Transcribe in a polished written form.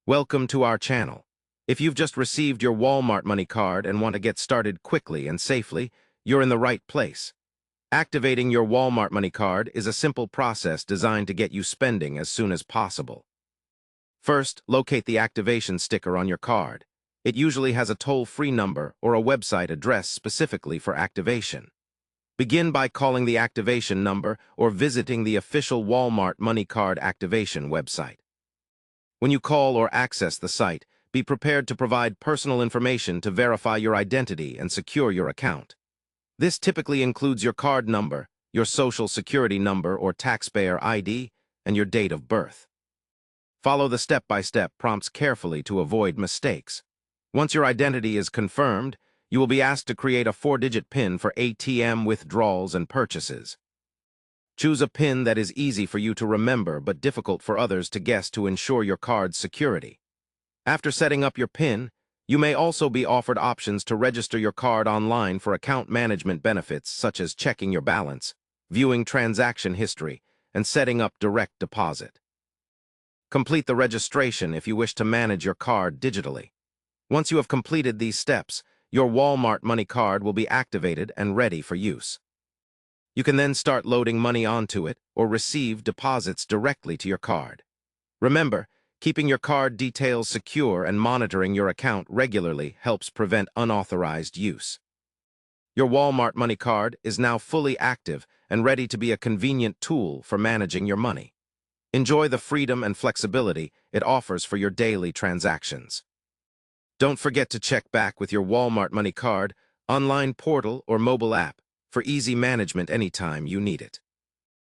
Welcome to our channel. If you've just received your Walmart MoneyCard and want to get started quickly and safely, you're in the right place. Activating your Walmart MoneyCard is a simple process designed to get you spending as soon as possible. First, locate the activation sticker on your card. It usually has a toll-free number or a website address specifically for activation. Begin by calling the activation number or visiting the official Walmart MoneyCard activation website. When you call or access the site, be prepared to provide personal information to verify your identity and secure your account. This typically includes your card number, your social security number or taxpayer ID, and your date of birth. Follow the step-by-step prompts carefully to avoid mistakes. Once your identity is confirmed, you will be asked to create a 4-digit PIN for ATM withdrawals and purchases. Choose a PIN that is easy for you to remember but difficult for others to guess to ensure your card's security. After setting up your PIN, you may also be offered options to register your card online for account management benefits such as checking your balance, viewing transaction history, and setting up direct deposit. Complete the registration if you wish to manage your card digitally. Once you have completed these steps, your Walmart MoneyCard will be activated and ready for use. You can then start loading money onto it or receive deposits directly to your card. Remember, keeping your card details secure and monitoring your account regularly helps prevent unauthorized use. Your Walmart MoneyCard is now fully active and ready to be a convenient tool for managing your money. Enjoy the freedom and flexibility it offers for your daily transactions. Don't forget to check back with your Walmart MoneyCard, online portal, or mobile app for easy management anytime you need it.